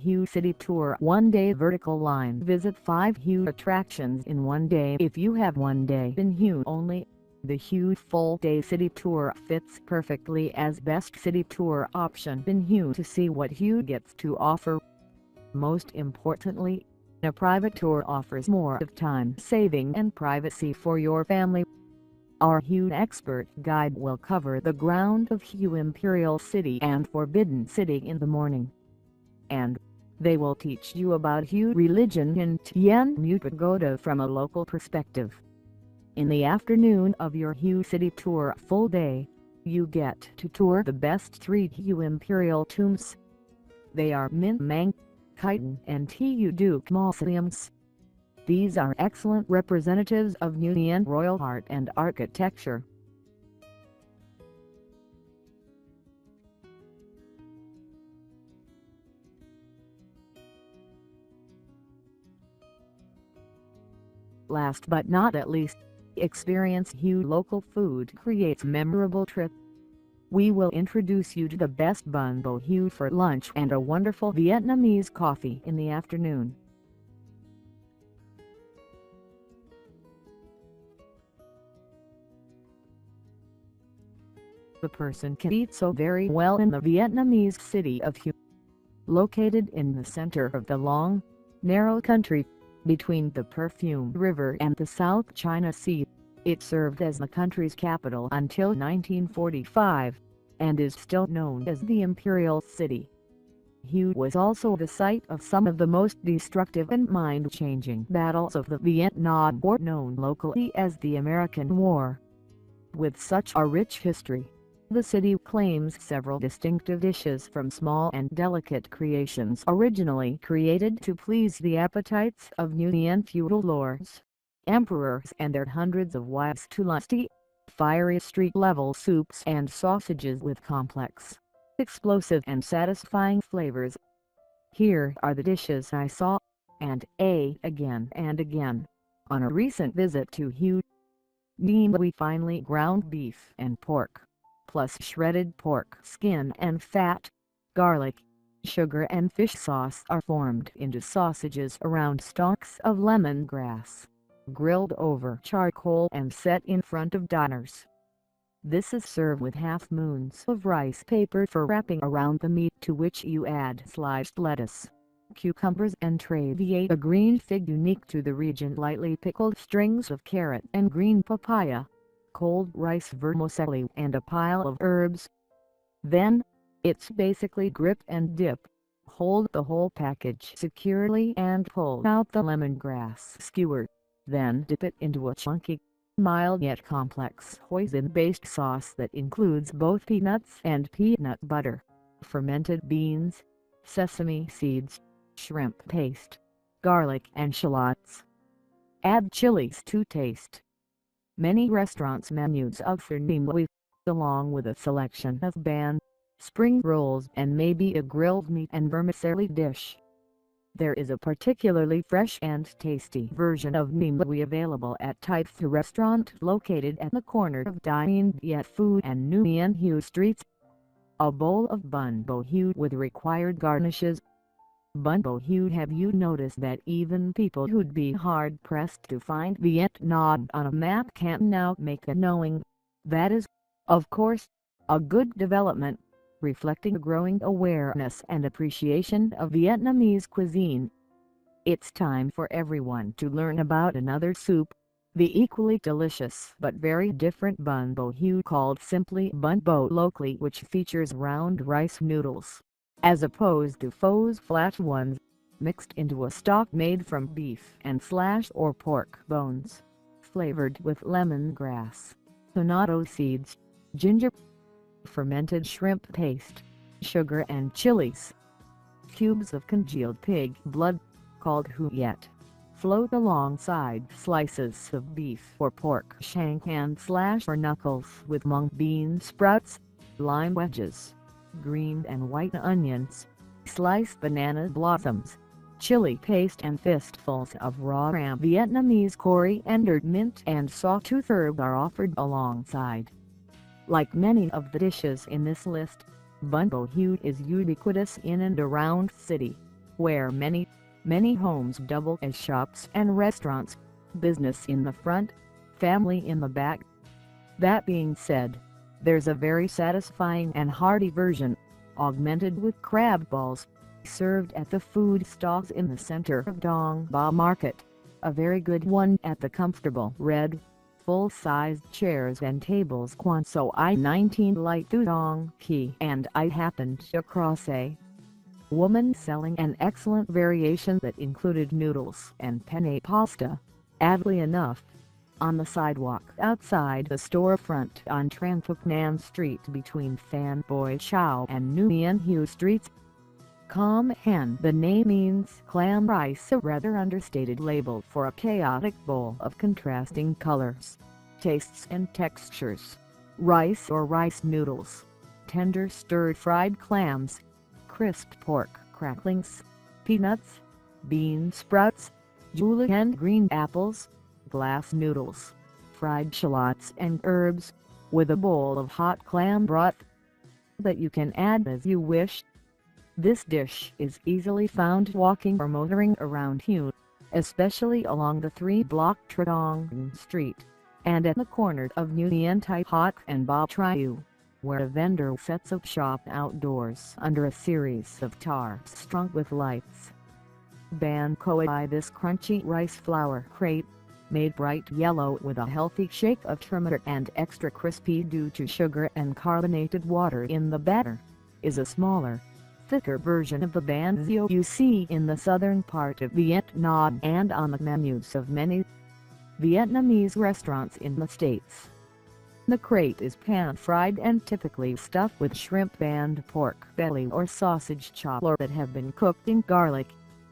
Hue City Tour one-day vertical line. Visit 5 Hue attractions in one day. If you have one day in Hue only, the Hue full-day city tour fits perfectly as best city tour option in Hue to see what Hue gets to offer. Most importantly, a private tour offers more of time saving and privacy for your family. Our Hue expert guide will cover the ground of Hue Imperial City and Forbidden City in the morning. And they will teach you about Hue religion in Tianmu Pagoda from a local perspective. In the afternoon of your Hue City Tour full day, you get to tour the best 3 Hue Imperial tombs. They are Min Mang, Khitan and Tu Duc mausoleums. These are excellent representatives of Nubian royal art and architecture. Last but not least, experience Hue local food creates memorable trip. We will introduce you to the best bun bo Hue for lunch and a wonderful Vietnamese coffee in the afternoon. The person can eat so very well in the Vietnamese city of Hue. Located in the center of the long, narrow country, between the Perfume River and the South China Sea, it served as the country's capital until 1945, and is still known as the Imperial City. Hue was also the site of some of the most destructive and mind-changing battles of the Vietnam War, known locally as the American War. With such a rich history, the city claims several distinctive dishes from small and delicate creations originally created to please the appetites of Nubian feudal lords, emperors and their hundreds of wives to lusty, fiery street-level soups and sausages with complex, explosive and satisfying flavors. Here are the dishes I saw, and ate again and again, on a recent visit to Hue. We finely ground beef and pork, plus shredded pork skin and fat, garlic, sugar and fish sauce are formed into sausages around stalks of lemongrass, grilled over charcoal and set in front of diners. This is served with half-moons of rice paper for wrapping around the meat, to which you add sliced lettuce, cucumbers and traviate, a green fig unique to the region, lightly pickled strings of carrot and green papaya, cold rice vermicelli and a pile of herbs. Then, it's basically grip and dip. Hold the whole package securely and pull out the lemongrass skewer. Then dip it into a chunky, mild yet complex hoisin-based sauce that includes both peanuts and peanut butter, fermented beans, sesame seeds, shrimp paste, garlic and shallots. Add chilies to taste. Many restaurants' menus offer Nimue, along with a selection of ban, spring rolls and maybe a grilled meat and vermicelli dish. There is a particularly fresh and tasty version of Nimue available at Tai Phu restaurant located at the corner of Dine Viet Phu and Nguyen Hue streets. A bowl of bun bo Hue with required garnishes. Bun bo Hue. Have you noticed that even people who'd be hard-pressed to find Vietnam on a map can now make a knowing? That is, of course, a good development, reflecting a growing awareness and appreciation of Vietnamese cuisine. It's time for everyone to learn about another soup, the equally delicious but very different bun bo Hue called simply bun bo locally, which features round rice noodles, as opposed to Pho's flat ones, mixed into a stock made from beef and slash or pork bones, flavored with lemongrass, tomato seeds, ginger, fermented shrimp paste, sugar and chilies. Cubes of congealed pig blood, called Huyet, float alongside slices of beef or pork shank and slash or knuckles with mung bean sprouts, lime wedges, green and white onions, sliced banana blossoms, chili paste and fistfuls of raw ram. Vietnamese coriander, mint and sawtooth herb are offered alongside. Like many of the dishes in this list, bun bo Hue is ubiquitous in and around city. where many homes double as shops and restaurants, business in the front, family in the back. That being said, there's a very satisfying and hearty version, augmented with crab balls, served at the food stalls in the center of Dong Ba Market, a very good one at the comfortable red, full-sized chairs and tables Kwan So I-19 Light Dong Ki, and I happened across a woman selling an excellent variation that included noodles and penne pasta, oddly enough, on the sidewalk outside the storefront on Tran Phuc Nam Street between Phan Boi Chau and Nguyen Hue Streets. Cam Han, the name means clam rice, a rather understated label for a chaotic bowl of contrasting colors, tastes and textures. Rice or rice noodles, tender stir-fried clams, crisp pork cracklings, peanuts, bean sprouts, julienne green apples, glass noodles, fried shallots and herbs, with a bowl of hot clam broth that you can add as you wish. This dish is easily found walking or motoring around Hue, especially along the 3-block Tra Dong Street, and at the corner of Nguyen Thai Hot and Ba Triu, where a vendor sets up shop outdoors under a series of tarps strung with lights. Ban Koi, this crunchy rice flour crepe, made bright yellow with a healthy shake of turmeric and extra crispy due to sugar and carbonated water in the batter, is a smaller, thicker version of the ban Zio you see in the southern part of Vietnam and on the menus of many Vietnamese restaurants in the States. The crate is pan-fried and typically stuffed with shrimp and pork belly or sausage chop that have been cooked in garlic,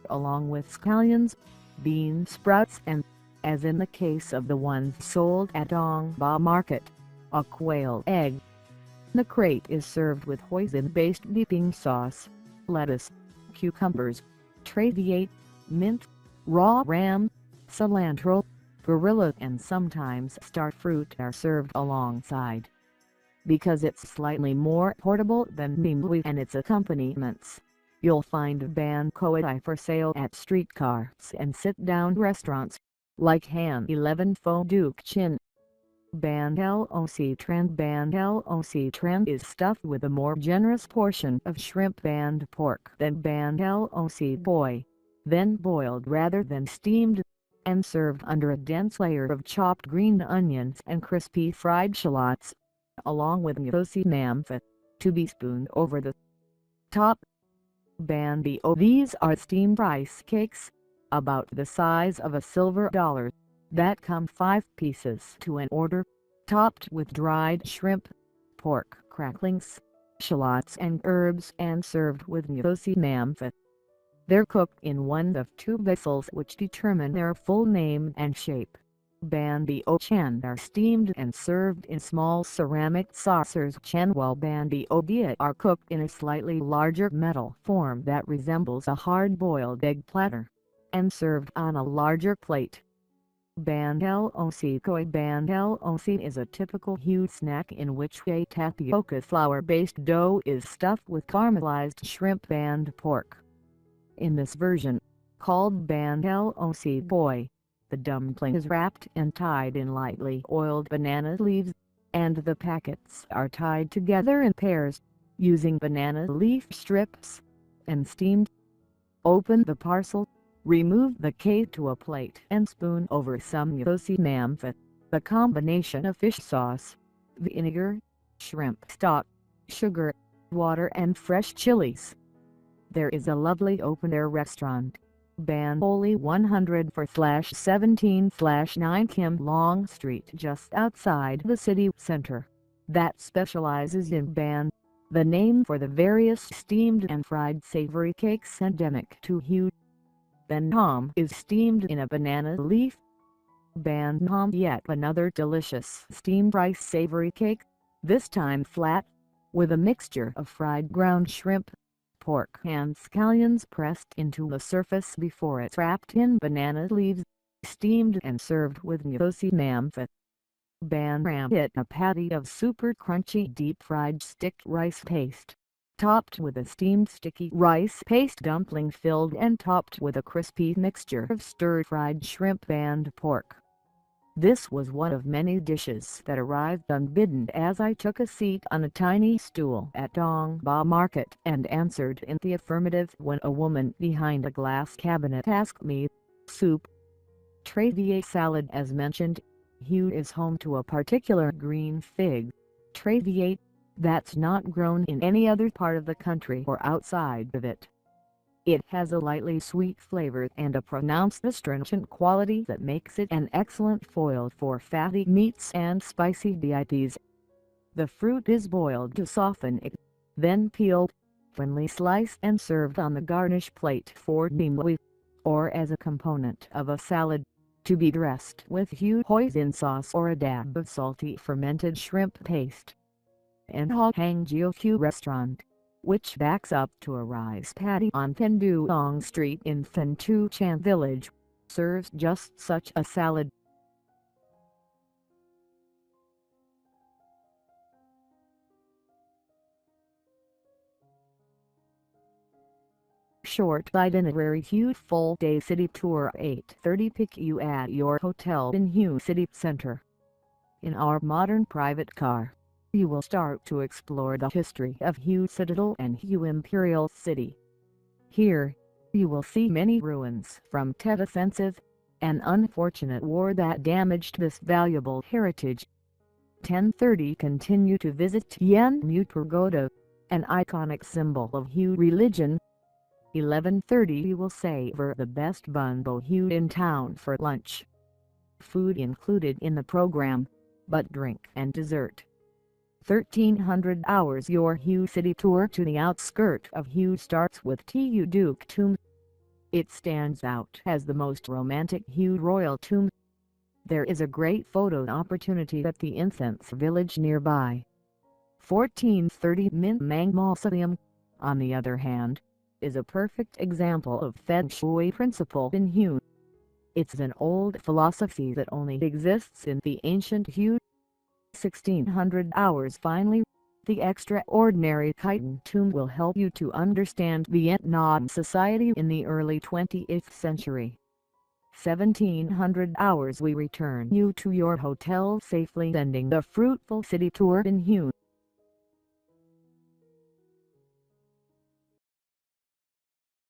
along with scallions, bean sprouts and, as in the case of the ones sold at Dong Ba Market, a quail egg. The crate is served with hoisin-based dipping sauce, lettuce, cucumbers, traviate, mint, raw ram, cilantro, perilla and sometimes star fruit are served alongside. Because it's slightly more portable than binh bui and its accompaniments, you'll find ban Koi for sale at streetcars and sit-down restaurants, like Han 11 Pho Duc Chin. Ban Loc Tran is stuffed with a more generous portion of shrimp and pork than Ban Loc Boi, then boiled rather than steamed, and served under a dense layer of chopped green onions and crispy fried shallots, along with Ngosi Nam Pho, to be spooned over the top. Ban Bo, these are steamed rice cakes, about the size of a silver dollar, that come 5 pieces to an order, topped with dried shrimp, pork cracklings, shallots and herbs and served with Ngosi Nam Pho. They're cooked in one of 2 vessels which determine their full name and shape. Ban Bo Chan are steamed and served in small ceramic saucers Chen, while Ban Bo Dia are cooked in a slightly larger metal form that resembles a hard-boiled egg platter, and served on a larger plate. Ban Loc Koi is a typical Hue snack in which a tapioca flour-based dough is stuffed with caramelized shrimp and pork. In this version, called Ban Loc Boi, the dumpling is wrapped and tied in lightly oiled banana leaves, and the packets are tied together in pairs, using banana leaf strips, and steamed. Open the parcel, remove the case to a plate and spoon over some Ngosi Nam Pho, the combination of fish sauce, vinegar, shrimp stock, sugar, water and fresh chilies. There is a lovely open-air restaurant, Ban Holi 104/17/9 Kim Long Street just outside the city center, that specializes in ban, the name for the various steamed and fried savory cakes endemic to Hue. Ban Ham is steamed in a banana leaf. Ban Ham, yet another delicious steamed rice savory cake, this time flat, with a mixture of fried ground shrimp, pork and scallions pressed into the surface before it's wrapped in banana leaves, steamed and served with Ngosi Nam Pho. Ban Ram, hit a patty of super crunchy deep-fried stick rice paste, topped with a steamed sticky rice paste dumpling filled and topped with a crispy mixture of stir-fried shrimp and pork. This was one of many dishes that arrived unbidden as I took a seat on a tiny stool at Dongba Market and answered in the affirmative when a woman behind a glass cabinet asked me, "Soup?" Trevia salad. As mentioned, Hue is home to a particular green fig, Trevia, that's not grown in any other part of the country or outside of it. It has a lightly sweet flavor and a pronounced astringent quality that makes it an excellent foil for fatty meats and spicy diets. The fruit is boiled to soften it, then peeled, thinly sliced and served on the garnish plate for dimly, or as a component of a salad, to be dressed with Hue hoisin sauce or a dab of salty fermented shrimp paste. And Hue Hue restaurant, which backs up to a rice paddy on Penduong Street in Fentuchan Village, serves just such a salad. Short itinerary. Hue full day city tour 8:30 pick you at your hotel in Hue City Center. In our modern private car, you will start to explore the history of Hue Citadel and Hue Imperial City. Here, you will see many ruins from Tet Offensive, an unfortunate war that damaged this valuable heritage. 10:30 continue to visit Tien Mu Pagoda, an iconic symbol of Hue religion. 11:30 you will savor the best bun bo Hue in town for lunch. Food included in the program, but drink and dessert. 1300 hours. Your Hue City tour to the outskirt of Hue starts with Tu Duke Tomb. It stands out as the most romantic Hue royal tomb. There is a great photo opportunity at the incense village nearby. 1430 Min Mang Mausoleum, on the other hand, is a perfect example of Feng Shui principle in Hue. It's an old philosophy that only exists in the ancient Hue. 1600 hours. Finally, the extraordinary Khitan tomb will help you to understand Vietnam society in the early 20th century. 1700 hours. We return you to your hotel safely, ending the fruitful city tour in Hue.